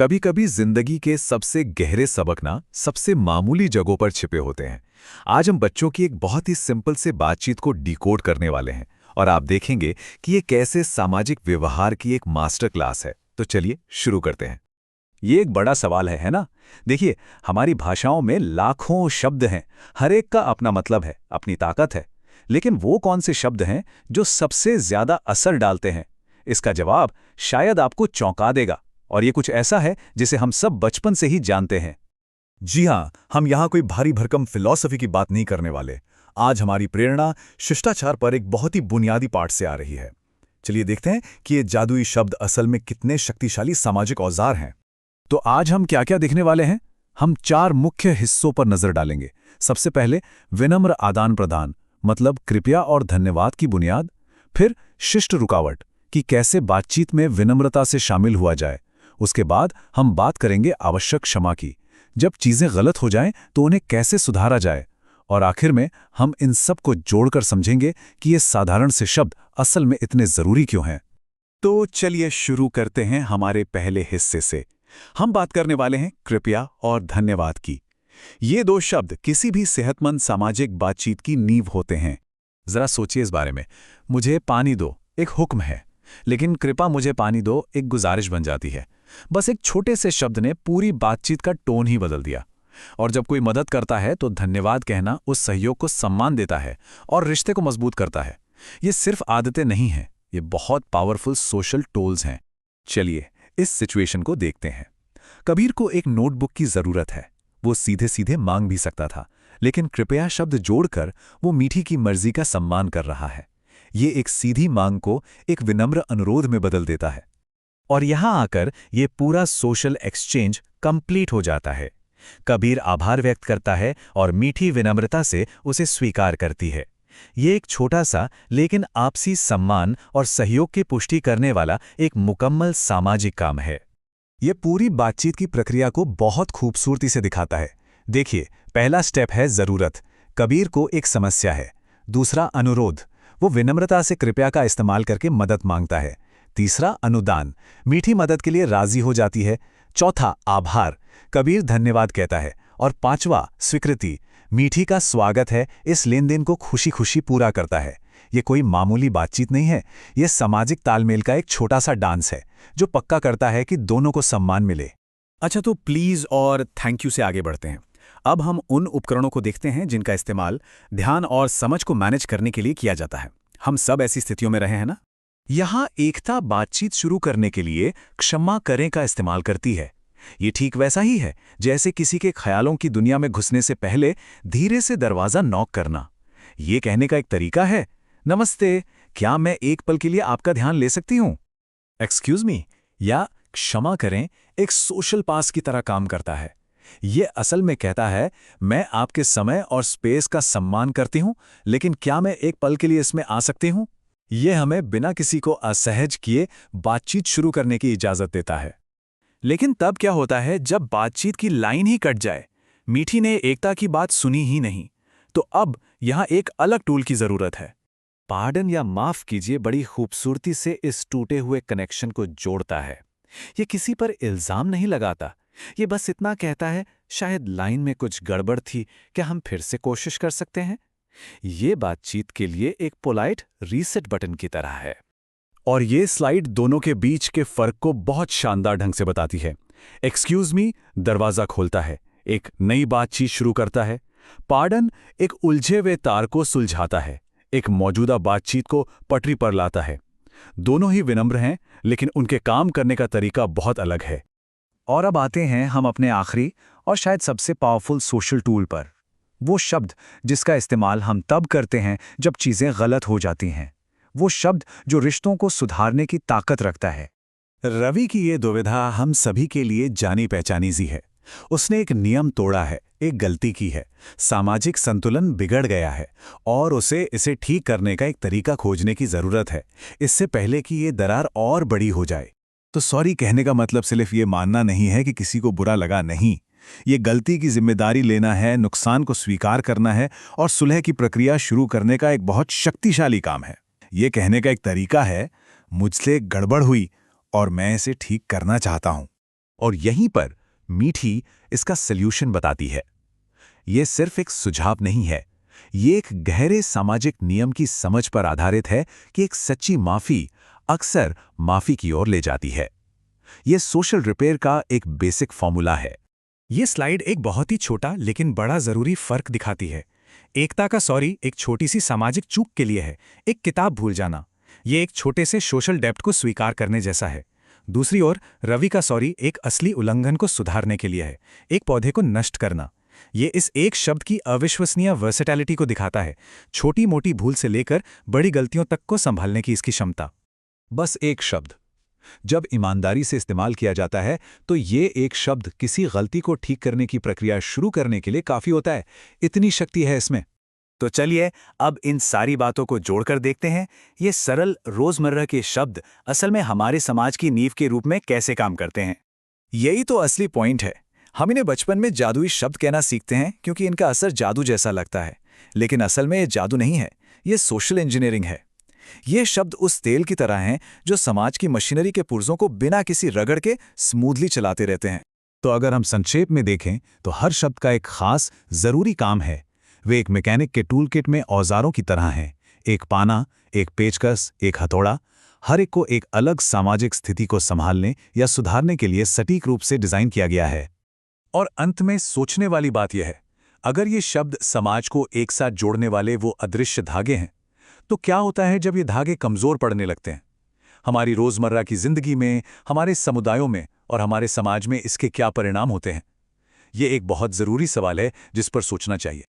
कभी कभी जिंदगी के सबसे गहरे सबक ना सबसे मामूली जगहों पर छिपे होते हैं। आज हम बच्चों की एक बहुत ही सिंपल से बातचीत को डिकोड करने वाले हैं और आप देखेंगे कि ये कैसे सामाजिक व्यवहार की एक मास्टर क्लास है। तो चलिए शुरू करते हैं। ये एक बड़ा सवाल है ना? देखिए, हमारी भाषाओं में लाखों शब्द हैं, हर एक का अपना मतलब है, अपनी ताकत है। लेकिन वो कौन से शब्द हैं जो सबसे ज्यादा असर डालते हैं? इसका जवाब शायद आपको चौंका देगा, और ये कुछ ऐसा है जिसे हम सब बचपन से ही जानते हैं। जी हाँ, हम यहाँ कोई भारी भरकम फिलॉसफी की बात नहीं करने वाले। आज हमारी प्रेरणा शिष्टाचार पर एक बहुत ही बुनियादी पाठ से आ रही है। चलिए देखते हैं कि ये जादुई शब्द असल में कितने शक्तिशाली सामाजिक औजार हैं। तो आज हम क्या क्या देखने वाले हैं? हम 4 मुख्य हिस्सों पर नजर डालेंगे। सबसे पहले विनम्र आदान प्रदान, मतलब कृपया और धन्यवाद की बुनियाद। फिर शिष्ट रुकावट कि कैसे बातचीत में विनम्रता से शामिल हुआ जाए। उसके बाद हम बात करेंगे आवश्यक क्षमा की, जब चीजें गलत हो जाएं तो उन्हें कैसे सुधारा जाए। और आखिर में हम इन सब को जोड़कर समझेंगे कि ये साधारण से शब्द असल में इतने जरूरी क्यों हैं। तो चलिए शुरू करते हैं हमारे पहले हिस्से से। हम बात करने वाले हैं कृपया और धन्यवाद की। ये 2 शब्द किसी भी सेहतमंद सामाजिक बातचीत की नींव होते हैं। जरा सोचिए इस बारे में। मुझे पानी दो एक हुक्म है, लेकिन कृपा मुझे पानी दो एक गुजारिश बन जाती है। बस एक छोटे से शब्द ने पूरी बातचीत का टोन ही बदल दिया। और जब कोई मदद करता है तो धन्यवाद कहना उस सहयोग को सम्मान देता है और रिश्ते को मजबूत करता है। ये सिर्फ आदतें नहीं हैं, ये बहुत पावरफुल सोशल टूल्स हैं। चलिए इस सिचुएशन को देखते हैं। कबीर को एक नोटबुक की जरूरत है। वो सीधे सीधे मांग भी सकता था, लेकिन कृपया शब्द जोड़कर वो मीठी की मर्जी का सम्मान कर रहा है। ये एक सीधी मांग को एक विनम्र अनुरोध में बदल देता है। और यहां आकर ये पूरा सोशल एक्सचेंज कंप्लीट हो जाता है। कबीर आभार व्यक्त करता है और मीठी विनम्रता से उसे स्वीकार करती है। ये एक छोटा सा लेकिन आपसी सम्मान और सहयोग की पुष्टि करने वाला एक मुकम्मल सामाजिक काम है। ये पूरी बातचीत की प्रक्रिया को बहुत खूबसूरती से दिखाता है। देखिए, पहला स्टेप है जरूरत। कबीर को एक समस्या है। दूसरा अनुरोध, वो विनम्रता से कृपया का इस्तेमाल करके मदद मांगता है। तीसरा अनुदान, मीठी मदद के लिए राजी हो जाती है। चौथा आभार, कबीर धन्यवाद कहता है। और पांचवा स्वीकृति, मीठी का स्वागत है, इस लेन देन को खुशी खुशी पूरा करता है। ये कोई मामूली बातचीत नहीं है, ये सामाजिक तालमेल का एक छोटा सा डांस है जो पक्का करता है कि दोनों को सम्मान मिले। अच्छा, तो प्लीज और थैंक यू से आगे बढ़ते हैं। अब हम उन उपकरणों को देखते हैं जिनका इस्तेमाल ध्यान और समझ को मैनेज करने के लिए किया जाता है। हम सब ऐसी स्थितियों में रहे हैं ना? यहाँ एकता बातचीत शुरू करने के लिए क्षमा करें का इस्तेमाल करती है। ये ठीक वैसा ही है जैसे किसी के ख्यालों की दुनिया में घुसने से पहले धीरे से दरवाजा नॉक करना। ये कहने का एक तरीका है, नमस्ते, क्या मैं एक पल के लिए आपका ध्यान ले सकती हूँ? एक्सक्यूज मी या क्षमा करें एक सोशल पास की तरह काम करता है। ये असल में कहता है, मैं आपके समय और स्पेस का सम्मान करती हूँ, लेकिन क्या मैं एक पल के लिए इसमें आ सकती हूँ? ये हमें बिना किसी को असहज किए बातचीत शुरू करने की इजाजत देता है। लेकिन तब क्या होता है जब बातचीत की लाइन ही कट जाए? मीठी ने एकता की बात सुनी ही नहीं, तो अब यहाँ एक अलग टूल की जरूरत है। पार्डन या माफ कीजिए बड़ी खूबसूरती से इस टूटे हुए कनेक्शन को जोड़ता है। ये किसी पर इल्जाम नहीं लगाता, ये बस इतना कहता है, शायद लाइन में कुछ गड़बड़ थी, क्या हम फिर से कोशिश कर सकते हैं? ये बातचीत के लिए एक पोलाइट रीसेट बटन की तरह है। और ये स्लाइड दोनों के बीच के फर्क को बहुत शानदार ढंग से बताती है। एक्सक्यूज मी दरवाजा खोलता है, एक नई बातचीत शुरू करता है। पार्डन एक उलझे हुए तार को सुलझाता है, एक मौजूदा बातचीत को पटरी पर लाता है। दोनों ही विनम्र हैं, लेकिन उनके काम करने का तरीका बहुत अलग है। और अब आते हैं हम अपने आखिरी और शायद सबसे पावरफुल सोशल टूल पर, वो शब्द जिसका इस्तेमाल हम तब करते हैं जब चीजें गलत हो जाती हैं। वो शब्द जो रिश्तों को सुधारने की ताकत रखता है। रवि की ये दुविधा हम सभी के लिए जानी पहचानी सी है। उसने एक नियम तोड़ा है, एक गलती की है, सामाजिक संतुलन बिगड़ गया है और उसे इसे ठीक करने का एक तरीका खोजने की जरूरत है, इससे पहले कि ये दरार और बड़ी हो जाए। तो सॉरी कहने का मतलब सिर्फ ये मानना नहीं है कि किसी को बुरा लगा नहीं। ये गलती की जिम्मेदारी लेना है, नुकसान को स्वीकार करना है और सुलह की प्रक्रिया शुरू करने का एक बहुत शक्तिशाली काम है। ये कहने का एक तरीका है, मुझसे गड़बड़ हुई और मैं इसे ठीक करना चाहता हूं। और यहीं पर मीठी इसका सल्यूशन बताती है। ये सिर्फ एक सुझाव नहीं है, ये एक गहरे सामाजिक नियम की समझ पर आधारित है कि एक सच्ची माफी अक्सर माफी की ओर ले जाती है। ये सोशल रिपेयर का एक बेसिक फॉर्मूला है। ये स्लाइड एक बहुत ही छोटा लेकिन बड़ा जरूरी फर्क दिखाती है। एकता का सॉरी एक छोटी सी सामाजिक चूक के लिए है, एक किताब भूल जाना। ये एक छोटे से सोशल डेप्ट को स्वीकार करने जैसा है। दूसरी ओर रवि का सॉरी एक असली उल्लंघन को सुधारने के लिए है, एक पौधे को नष्ट करना। ये इस एक शब्द की अविश्वसनीय वर्सेटैलिटी को दिखाता है, छोटी मोटी भूल से लेकर बड़ी गलतियों तक को संभालने की इसकी क्षमता। बस एक शब्द जब ईमानदारी से इस्तेमाल किया जाता है तो ये एक शब्द किसी गलती को ठीक करने की प्रक्रिया शुरू करने के लिए काफी होता है। इतनी शक्ति है इसमें। तो चलिए अब इन सारी बातों को जोड़कर देखते हैं ये सरल रोजमर्रा के शब्द असल में हमारे समाज की नींव के रूप में कैसे काम करते हैं। यही तो असली पॉइंट है। हम इन्हें बचपन में जादुई शब्द कहना सीखते हैं क्योंकि इनका असर जादू जैसा लगता है, लेकिन असल में ये जादू नहीं है, ये सोशल इंजीनियरिंग है। ये शब्द उस तेल की तरह हैं जो समाज की मशीनरी के पुर्जों को बिना किसी रगड़ के स्मूथली चलाते रहते हैं। तो अगर हम संक्षेप में देखें तो हर शब्द का एक खास जरूरी काम है। वे एक मैकेनिक के टूल किट में औजारों की तरह हैं। एक पाना, एक पेचकस, एक हथौड़ा, हर एक को एक अलग सामाजिक स्थिति को संभालने या सुधारने के लिए सटीक रूप से डिजाइन किया गया है। और अंत में सोचने वाली बात यह है, अगर ये शब्द समाज को एक साथ जोड़ने वाले वो अदृश्य धागे हैं, तो क्या होता है जब ये धागे कमजोर पड़ने लगते हैं? हमारी रोजमर्रा की जिंदगी में, हमारे समुदायों में और हमारे समाज में इसके क्या परिणाम होते हैं? ये एक बहुत जरूरी सवाल है जिस पर सोचना चाहिए।